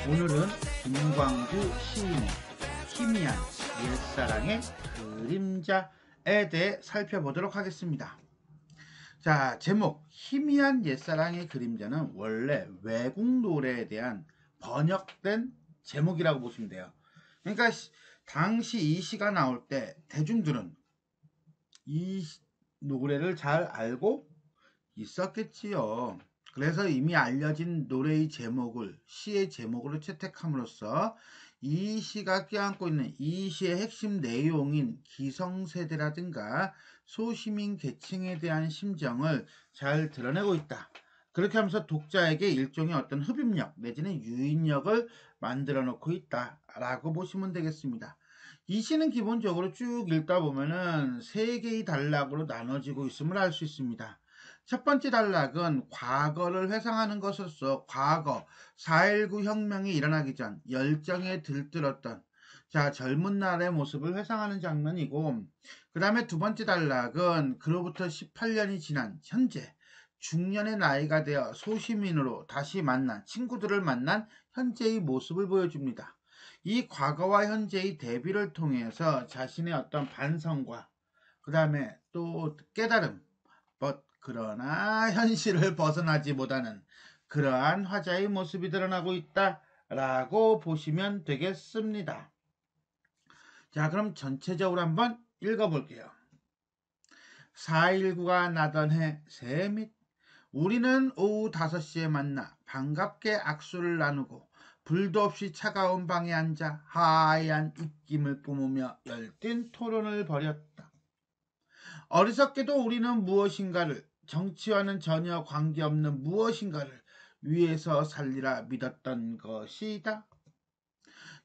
오늘은 김광주 시인의 희미한 옛사랑의 그림자에 대해 살펴보도록 하겠습니다. 자, 제목 희미한 옛사랑의 그림자는 원래 외국 노래에 대한 번역된 제목이라고 보시면 돼요. 그러니까 당시 이 시가 나올 때 대중들은 이 노래를 잘 알고 있었겠지요. 그래서 이미 알려진 노래의 제목을 시의 제목으로 채택함으로써 이 시가 껴안고 있는 이 시의 핵심 내용인 기성세대라든가 소시민 계층에 대한 심정을 잘 드러내고 있다. 그렇게 하면서 독자에게 일종의 어떤 흡입력 내지는 유인력을 만들어 놓고 있다라고 보시면 되겠습니다. 이 시는 기본적으로 쭉 읽다 보면은 세 개의 단락으로 나눠지고 있음을 알 수 있습니다. 첫 번째 단락은 과거를 회상하는 것으로서 과거 4.19 혁명이 일어나기 전 열정에 들뜨었던 젊은 날의 모습을 회상하는 장면이고, 그 다음에 두 번째 단락은 그로부터 18년이 지난 현재 중년의 나이가 되어 소시민으로 다시 만난 친구들을 만난 현재의 모습을 보여줍니다. 이 과거와 현재의 대비를 통해서 자신의 어떤 반성과 그 다음에 또 깨달음, 그러나 현실을 벗어나지 못하는 그러한 화자의 모습이 드러나고 있다라고 보시면 되겠습니다. 자, 그럼 전체적으로 한번 읽어볼게요. 4.19가 나던 해 새밑 우리는 오후 5시에 만나 반갑게 악수를 나누고 불도 없이 차가운 방에 앉아 하얀 입김을 뿜으며 열띤 토론을 벌였다. 어리석게도 우리는 무엇인가를, 정치와는 전혀 관계없는 무엇인가를 위해서 살리라 믿었던 것이다.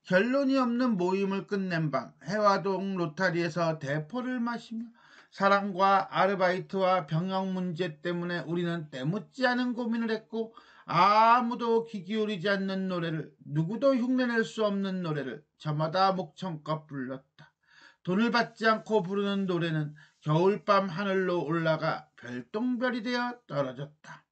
결론이 없는 모임을 끝낸 밤 해화동 로타리에서 대포를 마시며 사랑과 아르바이트와 병역 문제 때문에 우리는 때묻지 않은 고민을 했고, 아무도 귀 기울이지 않는 노래를, 누구도 흉내낼 수 없는 노래를 저마다 목청껏 불렀다. 돈을 받지 않고 부르는 노래는 겨울밤 하늘로 올라가 별똥별이 되어 떨어졌다.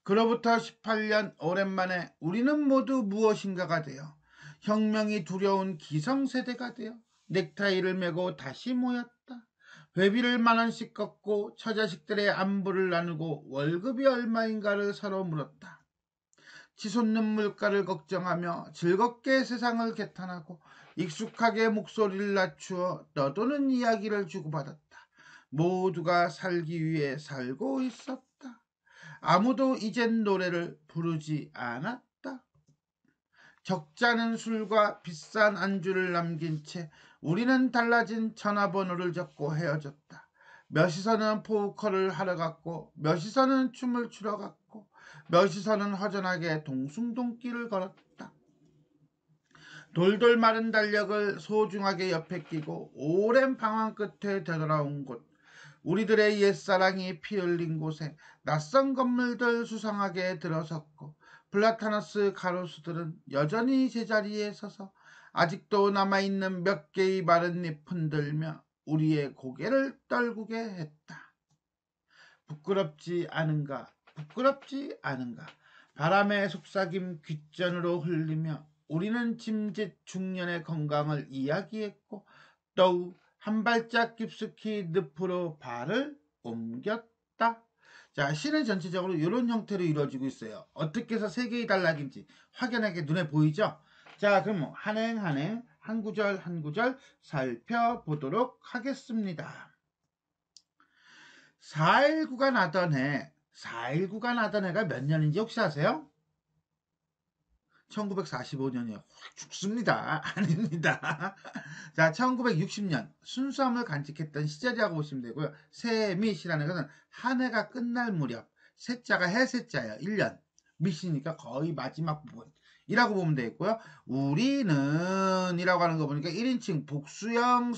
그로부터 18년 오랜만에 우리는 모두 무엇인가가 되어 혁명이 두려운 기성세대가 되어 넥타이를 메고 다시 모였다. 회비를 10,000원씩 걷고 처자식들의 안부를 나누고 월급이 얼마인가를 서로 물었다. 치솟는 물가를 걱정하며 즐겁게 세상을 개탄하고 익숙하게 목소리를 낮추어 떠도는 이야기를 주고받았다. 모두가 살기 위해 살고 있었다. 아무도 이젠 노래를 부르지 않았다. 적잖은 술과 비싼 안주를 남긴 채 우리는 달라진 전화번호를 적고 헤어졌다. 몇이서는 포크를 하러 갔고, 몇이서는 춤을 추러 갔고, 몇이서는 허전하게 동숭동길을 걸었다. 돌돌 마른 달력을 소중하게 옆에 끼고 오랜 방황 끝에 되돌아온 곳, 우리들의 옛사랑이 피 흘린 곳에 낯선 건물들 수상하게 들어섰고, 플라타너스 가로수들은 여전히 제자리에 서서 아직도 남아있는 몇 개의 마른 잎 흔들며 우리의 고개를 떨구게 했다. 부끄럽지 않은가, 부끄럽지 않은가. 바람에 속삭임 귓전으로 흘리며 우리는 짐짓 중년의 건강을 이야기했고, 또 한 발짝 깊숙이 늪으로 발을 옮겼다. 자, 시는 전체적으로 이런 형태로 이루어지고 있어요. 어떻게 해서 세 개의 단락인지 확연하게 눈에 보이죠? 자, 그럼 한행 한 구절 한 구절 살펴보도록 하겠습니다. 4.19가 나던 해, 4.19가 나던 해가 몇 년인지 혹시 아세요? 1945년이요. 죽습니다. 아닙니다. 자, 1960년 순수함을 간직했던 시절이라고 보시면 되고요. 새밋이라는 것은 한 해가 끝날 무렵, 새자가 해새자예요. 1년. 밑이니까 거의 마지막 부분이라고 보면 되겠고요. 우리는 이라고 하는 거 보니까 1인칭 복수형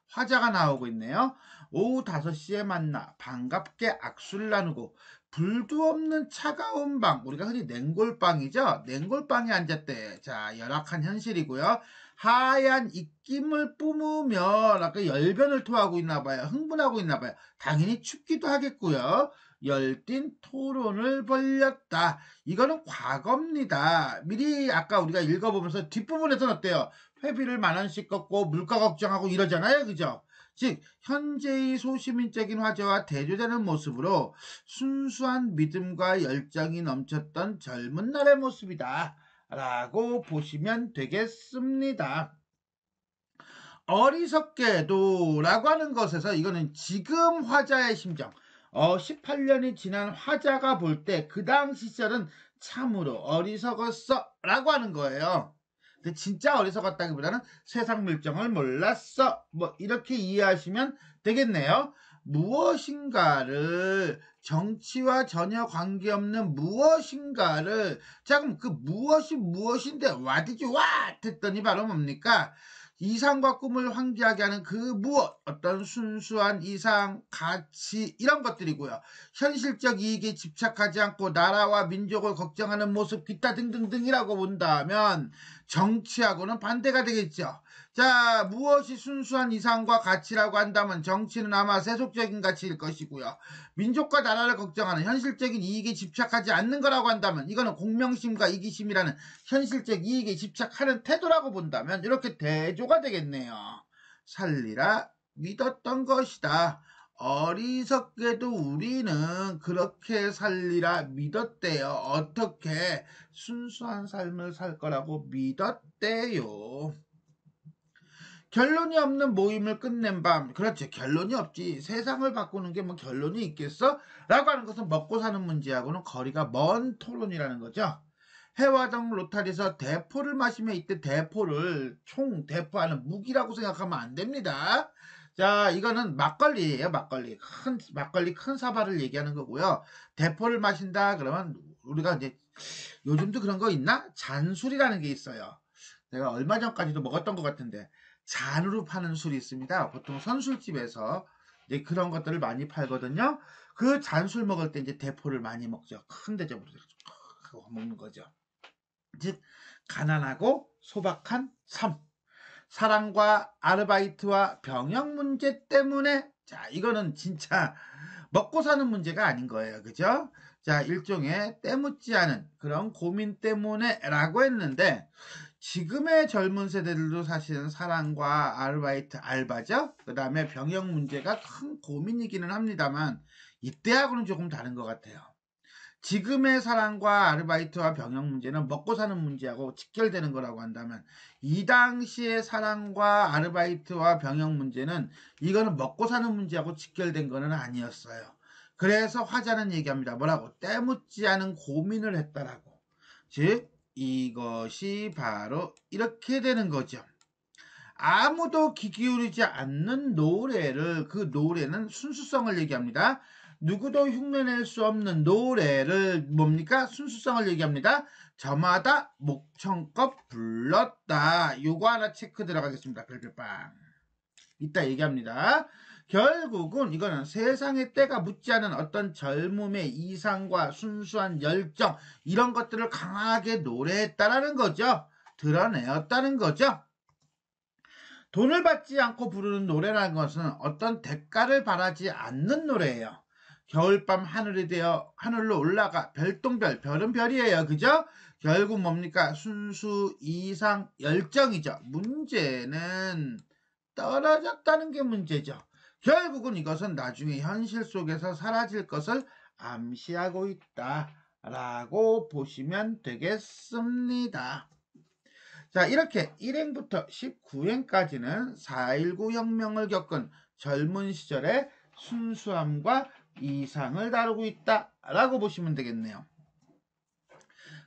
화자가 나오고 있네요. 오후 5시에 만나 반갑게 악수를 나누고 불도 없는 차가운 방, 우리가 흔히 냉골방이죠. 냉골방에 앉았대. 자, 열악한 현실이고요. 하얀 입김을 뿜으며 아까 열변을 토하고 있나 봐요. 흥분하고 있나 봐요. 당연히 춥기도 하겠고요. 열띤 토론을 벌였다. 이거는 과거입니다. 미리 아까 우리가 읽어보면서 뒷부분에서는 어때요? 회비를 10,000원씩 걷고 물가 걱정하고 이러잖아요. 그죠? 즉 현재의 소시민적인 화제와 대조되는 모습으로 순수한 믿음과 열정이 넘쳤던 젊은 날의 모습이다 라고 보시면 되겠습니다. 어리석게도 라고 하는 것에서 이거는 지금 화자의 심정, 18년이 지난 화자가 볼 때 그 당시 시절은 참으로 어리석었어 라고 하는 거예요. 근데 진짜 어리석었다기보다는 세상 물정을 몰랐어 뭐 이렇게 이해하시면 되겠네요. 무엇인가를 정치와 전혀 관계없는 무엇인가를 자 그럼 그 무엇이 무엇인데 what did you want 했더니 바로 뭡니까? 이상과 꿈을 환기하게 하는 그 무엇, 어떤 순수한 이상, 가치 이런 것들이고요. 현실적 이익에 집착하지 않고 나라와 민족을 걱정하는 모습 기타 등등등이라고 본다면 정치하고는 반대가 되겠죠. 자, 무엇이 순수한 이상과 가치라고 한다면 정치는 아마 세속적인 가치일 것이고요. 민족과 나라를 걱정하는 현실적인 이익에 집착하지 않는 거라고 한다면 이거는 공명심과 이기심이라는 현실적 이익에 집착하는 태도라고 본다면 이렇게 대조가 되겠네요. 살리라 믿었던 것이다. 어리석게도 우리는 그렇게 살리라 믿었대요. 어떻게? 순수한 삶을 살 거라고 믿었대요. 결론이 없는 모임을 끝낸 밤. 그렇지, 결론이 없지. 세상을 바꾸는 게 뭐 결론이 있겠어? 라고 하는 것은 먹고 사는 문제하고는 거리가 먼 토론이라는 거죠. 해화동 로타리에서 대포를 마시며 이때 대포를 총 대포하는 무기라고 생각하면 안 됩니다. 자, 이거는 막걸리예요. 막걸리 큰 사발을 얘기하는 거고요. 대포를 마신다 그러면 우리가 이제 요즘도 그런 거 있나? 잔술이라는 게 있어요. 내가 얼마 전까지도 먹었던 것 같은데 잔으로 파는 술이 있습니다. 보통 선술집에서 이제 그런 것들을 많이 팔거든요. 그 잔술 먹을 때 이제 대포를 많이 먹죠. 큰 대접으로 먹는 거죠. 즉 가난하고 소박한 삶, 사랑과 아르바이트와 병역 문제 때문에 자 이거는 진짜 먹고 사는 문제가 아닌 거예요. 그죠? 자 일종의 때묻지 않은 그런 고민 때문에 라고 했는데 지금의 젊은 세대들도 사실은 사랑과 아르바이트 알바죠. 그 다음에 병역 문제가 큰 고민이기는 합니다만 이때하고는 조금 다른 것 같아요. 지금의 사랑과 아르바이트와 병역 문제는 먹고 사는 문제하고 직결되는 거라고 한다면 이 당시의 사랑과 아르바이트와 병역 문제는 이거는 먹고 사는 문제하고 직결된 거는 아니었어요. 그래서 화자는 얘기합니다. 뭐라고? 때묻지 않은 고민을 했다라고. 즉 이것이 바로 이렇게 되는 거죠. 아무도 귀 기울이지 않는 노래를 그 노래는 순수성을 얘기합니다. 누구도 흉내낼 수 없는 노래를 뭡니까? 순수성을 얘기합니다. 저마다 목청껏 불렀다. 요거 하나 체크 들어가겠습니다. 별별빵. 이따 얘기합니다. 결국은 이거는 세상의 때가 묻지 않은 어떤 젊음의 이상과 순수한 열정 이런 것들을 강하게 노래했다라는 거죠. 드러내었다는 거죠. 돈을 받지 않고 부르는 노래라는 것은 어떤 대가를 바라지 않는 노래예요. 겨울밤 하늘이 되어 하늘로 올라가 별똥별 별은 별이에요. 그죠? 결국 뭡니까? 순수 이상 열정이죠. 문제는 떨어졌다는 게 문제죠. 결국은 이것은 나중에 현실 속에서 사라질 것을 암시하고 있다라고 보시면 되겠습니다. 자, 이렇게 1행부터 19행까지는 4.19 혁명을 겪은 젊은 시절의 순수함과 이상을 다루고 있다라고 보시면 되겠네요.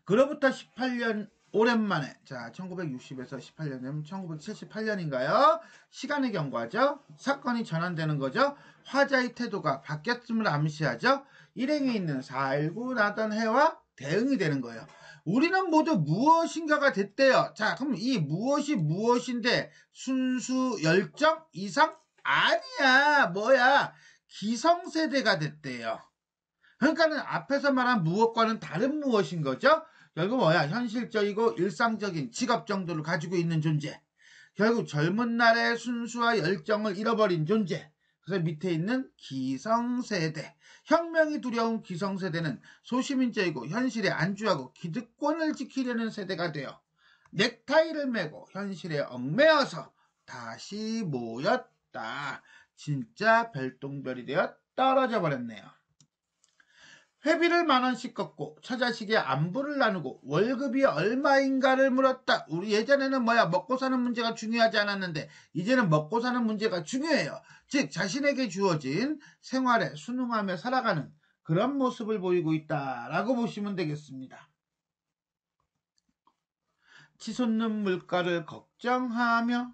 그로부터 18년 오랜만에 자 1960에서 18년이면 1978년인가요? 시간의 경과죠. 사건이 전환되는 거죠. 화자의 태도가 바뀌었음을 암시하죠. 일행에 있는 4.19 나던 해와 대응이 되는 거예요. 우리는 모두 무엇인가가 됐대요. 자 그럼 이 무엇이 무엇인데 순수 열정 이상? 아니야. 뭐야. 기성세대가 됐대요. 그러니까는 앞에서 말한 무엇과는 다른 무엇인 거죠. 결국 뭐야? 현실적이고 일상적인 직업 정도를 가지고 있는 존재. 결국 젊은 날의 순수와 열정을 잃어버린 존재. 그래서 밑에 있는 기성세대, 혁명이 두려운 기성세대는 소시민적이고 현실에 안주하고 기득권을 지키려는 세대가 되어 넥타이를 메고 현실에 얽매여서 다시 모였다. 진짜 별똥별이 되어 떨어져 버렸네요. 회비를 10,000원씩 걷고 처자식의 안부를 나누고 월급이 얼마인가를 물었다. 우리 예전에는 먹고 사는 문제가 중요하지 않았는데 이제는 먹고 사는 문제가 중요해요. 즉 자신에게 주어진 생활에 순응하며 살아가는 그런 모습을 보이고 있다라고 보시면 되겠습니다. 치솟는 물가를 걱정하며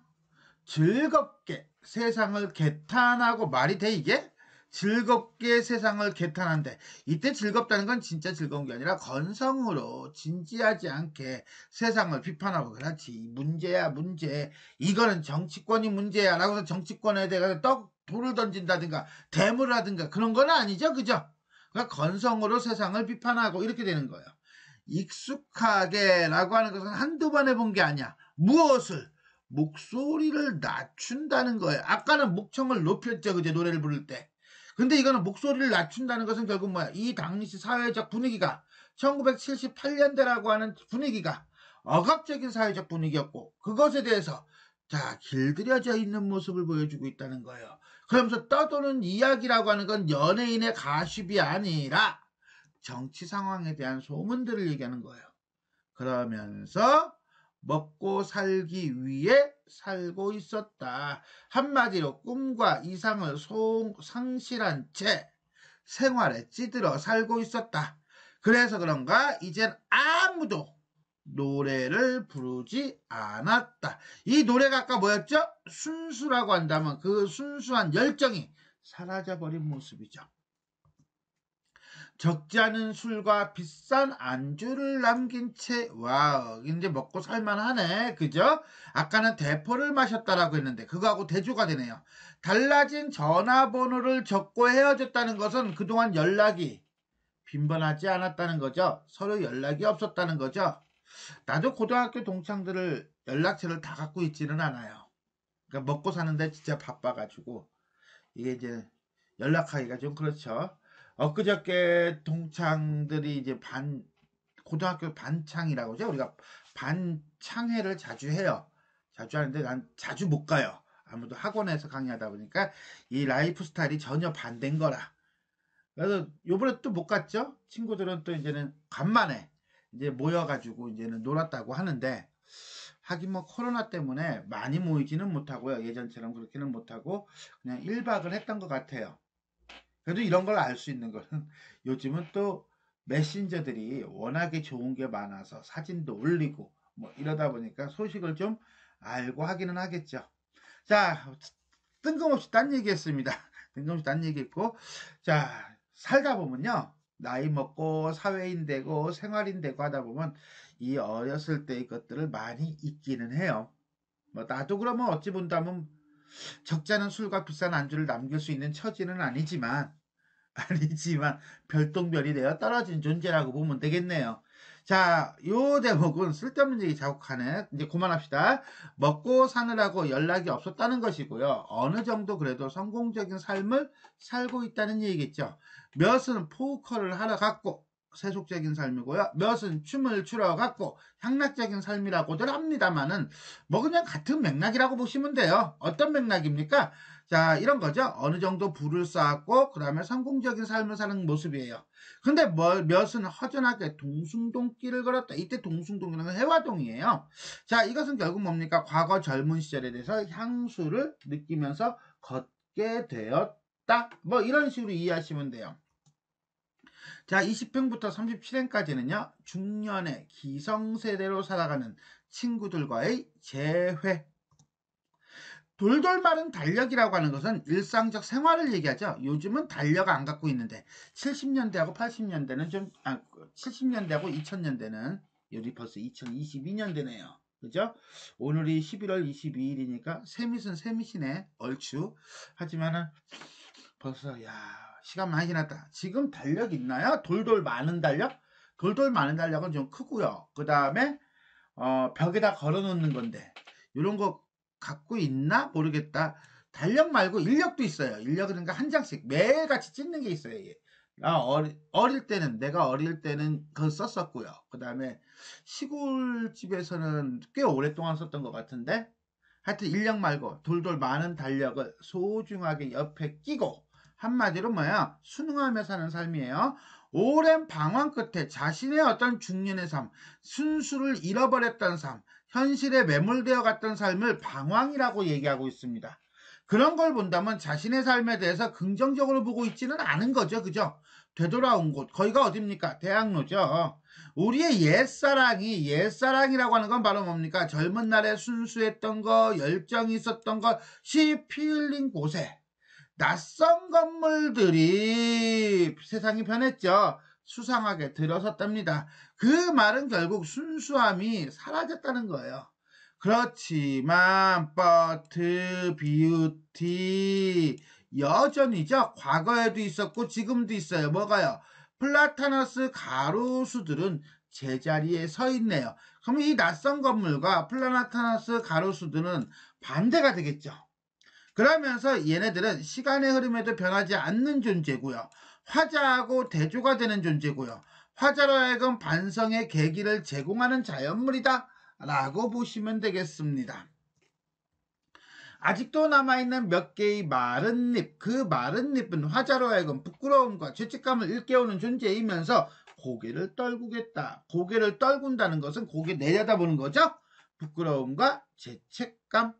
즐겁게 세상을 개탄하고, 말이 돼 이게? 즐겁게 세상을 개탄한데, 이때 즐겁다는 건 진짜 즐거운 게 아니라 건성으로 진지하지 않게 세상을 비판하고, 그렇지 문제야 문제, 이거는 정치권이 문제야 라고 해서 정치권에 대해서 돌을 던진다든가 대물을 하든가 그런 건 아니죠, 그죠? 그러니까 건성으로 세상을 비판하고 이렇게 되는 거예요. 익숙하게 라고 하는 것은 한두 번 해본 게 아니야. 무엇을? 목소리를 낮춘다는 거예요. 아까는 목청을 높였죠, 그제 노래를 부를 때. 근데 이거는 목소리를 낮춘다는 것은 결국 뭐야? 이 당시 사회적 분위기가 1978년대라고 하는 분위기가 억압적인 사회적 분위기였고, 그것에 대해서 길들여져 있는 모습을 보여주고 있다는 거예요. 그러면서 떠도는 이야기라고 하는 건 연예인의 가십이 아니라 정치 상황에 대한 소문들을 얘기하는 거예요. 그러면서 먹고 살기 위해 살고 있었다. 한마디로 꿈과 이상을 상실한 채 생활에 찌들어 살고 있었다. 그래서 그런가 이젠 아무도 노래를 부르지 않았다. 이 노래가 아까 뭐였죠? 순수라고 한다면 그 순수한 열정이 사라져버린 모습이죠. 적지 않은 술과 비싼 안주를 남긴 채, 와우, 이제 먹고 살만하네, 그죠? 아까는 대포를 마셨다라고 했는데 그거하고 대조가 되네요. 달라진 전화번호를 적고 헤어졌다는 것은 그동안 연락이 빈번하지 않았다는 거죠. 서로 연락이 없었다는 거죠. 나도 고등학교 동창들을 연락처를 다 갖고 있지는 않아요. 그러니까 먹고 사는데 진짜 바빠가지고 이게 이제 연락하기가 좀 그렇죠. 엊그저께 동창들이 이제 고등학교 반창이라고 하죠. 우리가 반창회를 자주 해요. 자주 하는데 난 자주 못 가요. 아무도 학원에서 강의하다 보니까 이 라이프 스타일이 전혀 반대인 거라. 그래서 요번에 또 못 갔죠. 친구들은 또 이제는 간만에 이제 모여가지고 이제는 놀았다고 하는데, 하긴 코로나 때문에 많이 모이지는 못하고요. 예전처럼 그렇게는 못하고 그냥 1박을 했던 것 같아요. 그래도 이런 걸 알 수 있는 거는 요즘은 또 메신저들이 워낙에 좋은 게 많아서 사진도 올리고 이러다 보니까 소식을 좀 알고 하기는 하겠죠. 자, 뜬금없이 딴 얘기했습니다. 뜬금없이 딴 얘기했고, 자, 살다 보면요, 나이 먹고 사회인 되고 생활인 되고 하다 보면 이 어렸을 때의 것들을 많이 잊기는 해요. 나도 그러면 어찌 본다면 적지 않은 술과 비싼 안주를 남길 수 있는 처지는 아니지만 별똥별이 되어 떨어진 존재라고 보면 되겠네요. 자, 요 대목은 쓸데없는 얘기 자국하네. 이제 그만합시다. 먹고 사느라고 연락이 없었다는 것이고요. 어느 정도 그래도 성공적인 삶을 살고 있다는 얘기겠죠. 몇은 포커를 하러 갔고 세속적인 삶이고요. 몇은 춤을 추러 갔고 향락적인 삶이라고들 합니다만은 그냥 같은 맥락이라고 보시면 돼요. 어떤 맥락입니까? 자, 이런 거죠. 어느 정도 부를 쌓았고 그 다음에 성공적인 삶을 사는 모습이에요. 근데 몇은 허전하게 동숭동길을 걸었다. 이때 동숭동이라는 해화동이에요. 자, 이것은 결국 뭡니까? 과거 젊은 시절에 대해서 향수를 느끼면서 걷게 되었다. 이런 식으로 이해하시면 돼요. 자, 20행부터 37행까지는요, 중년의 기성세대로 살아가는 친구들과의 재회. 돌돌 마른 달력이라고 하는 것은 일상적 생활을 얘기하죠. 요즘은 달력 안 갖고 있는데 70년대하고 80년대는 70년대하고 2000년대는 여기 벌써 2022년대네요. 그죠? 오늘이 11월 22일이니까 세밋은 세밋이네. 얼추. 하지만은 벌써 시간 많이 지났다. 지금 달력 있나요? 돌돌 많은 달력? 돌돌 많은 달력은 좀 크고요. 그 다음에 벽에다 걸어 놓는 건데 이런 거 갖고 있나 모르겠다. 달력 말고 인력도 있어요. 인력 그러니까 한 장씩 매일같이 찍는 게 있어요. 얘. 내가 어릴 때는 그거 썼었고요. 그 다음에 시골집에서는 꽤 오랫동안 썼던 것 같은데, 하여튼 인력 말고 돌돌 많은 달력을 소중하게 옆에 끼고, 한마디로 뭐야? 순응하며 사는 삶이에요. 오랜 방황 끝에 자신의 어떤 중년의 삶, 순수를 잃어버렸던 삶, 현실에 매몰되어 갔던 삶을 방황이라고 얘기하고 있습니다. 그런 걸 본다면 자신의 삶에 대해서 긍정적으로 보고 있지는 않은 거죠. 그죠? 되돌아온 곳. 거기가 어딥니까? 대학로죠. 우리의 옛사랑이라고 하는 건 바로 뭡니까? 젊은 날에 순수했던 거, 열정이 있었던 것이 피 흘린 곳에 낯선 건물들이 세상이 변했죠. 수상하게 들어섰답니다. 그 말은 결국 순수함이 사라졌다는 거예요. 그렇지만 버트 비우티 여전히죠. 과거에도 있었고 지금도 있어요. 뭐가요? 플라타너스 가로수들은 제자리에 서 있네요. 그럼 이 낯선 건물과 플라타너스 가로수들은 반대가 되겠죠. 그러면서 얘네들은 시간의 흐름에도 변하지 않는 존재고요. 화자하고 대조가 되는 존재고요. 화자로 하여금 반성의 계기를 제공하는 자연물이다 라고 보시면 되겠습니다. 아직도 남아있는 몇 개의 마른 잎, 그 마른 잎은 화자로 하여금 부끄러움과 죄책감을 일깨우는 존재이면서 고개를 떨구겠다. 고개를 떨군다는 것은 고개 내려다보는 거죠. 부끄러움과 죄책감.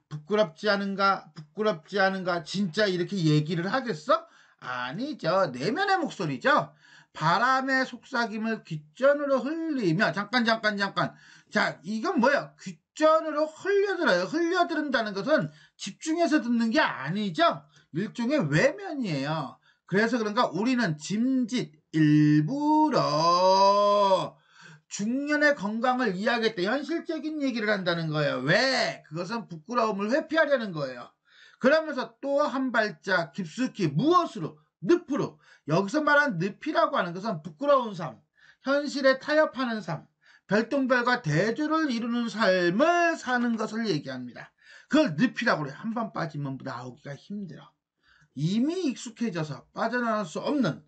부끄럽지 않은가 진짜 이렇게 얘기를 하겠어? 아니죠. 내면의 목소리죠. 바람의 속삭임을 귓전으로 흘리며 잠깐 자, 이건 뭐야? 귓전으로 흘려들어요. 흘려들은다는 것은 집중해서 듣는 게 아니죠. 일종의 외면이에요. 그래서 그런가 우리는 짐짓 일부러 중년의 건강을 이야기할 때 현실적인 얘기를 한다는 거예요. 왜? 그것은 부끄러움을 회피하려는 거예요. 그러면서 또 한 발짝 깊숙이 무엇으로? 늪으로. 여기서 말한 늪이라고 하는 것은 부끄러운 삶, 현실에 타협하는 삶, 별똥별과 대조를 이루는 삶을 사는 것을 얘기합니다. 그걸 늪이라고 그래요. 한 번 빠지면 나오기가 힘들어. 이미 익숙해져서 빠져나올 수 없는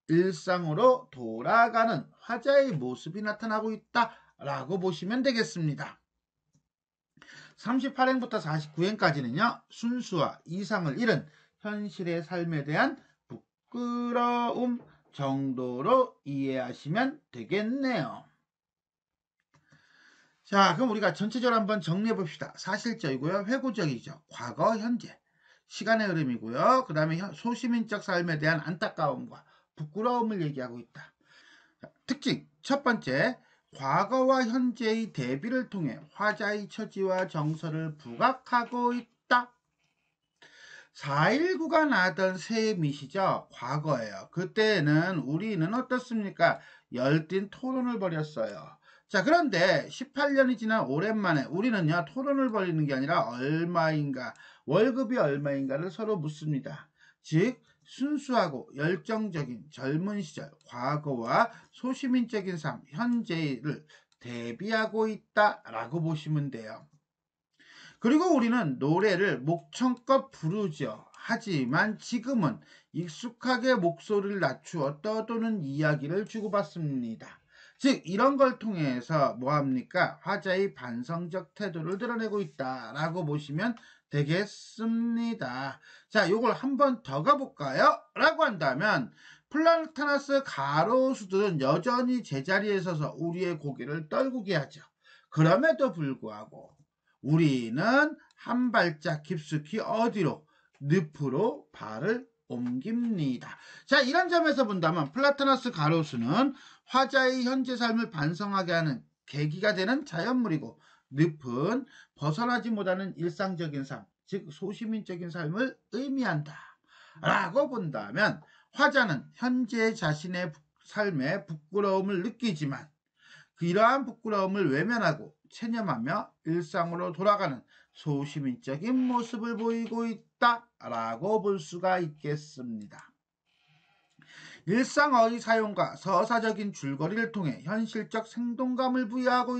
일상으로 돌아가는 화자의 모습이 나타나고 있다라고 보시면 되겠습니다. 38행부터 49행까지는요. 순수와 이상을 잃은 현실의 삶에 대한 부끄러움 정도로 이해하시면 되겠네요. 자, 그럼 우리가 전체적으로 한번 정리해 봅시다. 사실적이고요. 회고적이죠. 과거, 현재. 시간의 흐름이고요. 그 다음에 소시민적 삶에 대한 안타까움과 부끄러움을 얘기하고 있다. 특징 첫 번째, 과거와 현재의 대비를 통해 화자의 처지와 정서를 부각하고 있다. 4.19가 나던 셈이시죠. 과거예요. 그때는 우리는 어떻습니까? 열띤 토론을 벌였어요. 자, 그런데 18년이 지난 오랜만에 우리는요, 토론을 벌이는 게 아니라 얼마인가, 월급이 얼마인가를 서로 묻습니다. 즉, 순수하고 열정적인 젊은 시절, 과거와 소시민적인 삶, 현재를 대비하고 있다라고 보시면 돼요. 그리고 우리는 노래를 목청껏 부르죠. 하지만 지금은 익숙하게 목소리를 낮추어 떠도는 이야기를 주고받습니다. 즉 이런 걸 통해서 뭐합니까? 화자의 반성적 태도를 드러내고 있다라고 보시면 되겠습니다. 자, 요걸 한 번 더 가볼까요? 라고 한다면 플라타너스 가로수들은 여전히 제자리에 서서 우리의 고개를 떨구게 하죠. 그럼에도 불구하고 우리는 한 발짝 깊숙이 어디로? 늪으로 발을 옮깁니다. 자, 이런 점에서 본다면 플라타너스 가로수는 화자의 현재 삶을 반성하게 하는 계기가 되는 자연물이고, 늪은 벗어나지 못하는 일상적인 삶, 즉 소시민적인 삶을 의미한다 라고 본다면 화자는 현재 자신의 삶에 부끄러움을 느끼지만 이러한 부끄러움을 외면하고 체념하며 일상으로 돌아가는 소시민적인 모습을 보이고 있다라고 볼 수가 있겠습니다. 일상어의 사용과 서사적인 줄거리를 통해 현실적 생동감을 부여하고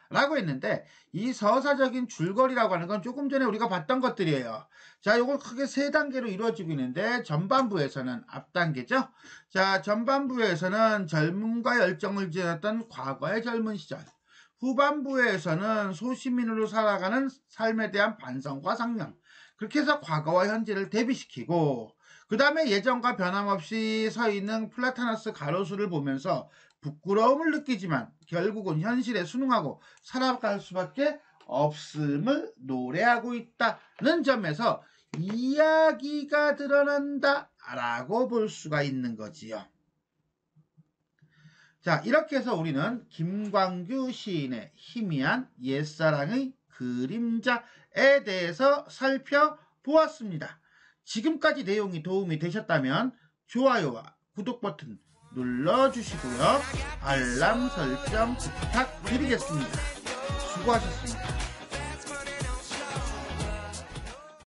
라고 했는데 이 서사적인 줄거리라고 하는 건 조금 전에 우리가 봤던 것들이에요. 자, 요걸 크게 세 단계로 이루어지고 있는데 전반부에서는 앞단계죠. 자, 전반부에서는 젊음과 열정을 지녔던 과거의 젊은 시절. 후반부에서는 소시민으로 살아가는 삶에 대한 반성과 상념. 그렇게 해서 과거와 현재를 대비시키고 그 다음에 예전과 변함없이 서 있는 플라타너스 가로수를 보면서 부끄러움을 느끼지만 결국은 현실에 순응하고 살아갈 수밖에 없음을 노래하고 있다는 점에서 이야기가 드러난다 라고 볼 수가 있는 거지요. 자, 이렇게 해서 우리는 김광규 시인의 희미한 옛사랑의 그림자에 대해서 살펴보았습니다. 지금까지 내용이 도움이 되셨다면 좋아요와 구독 버튼 눌러주시고요. 알람 설정 부탁드리겠습니다. 수고하셨습니다.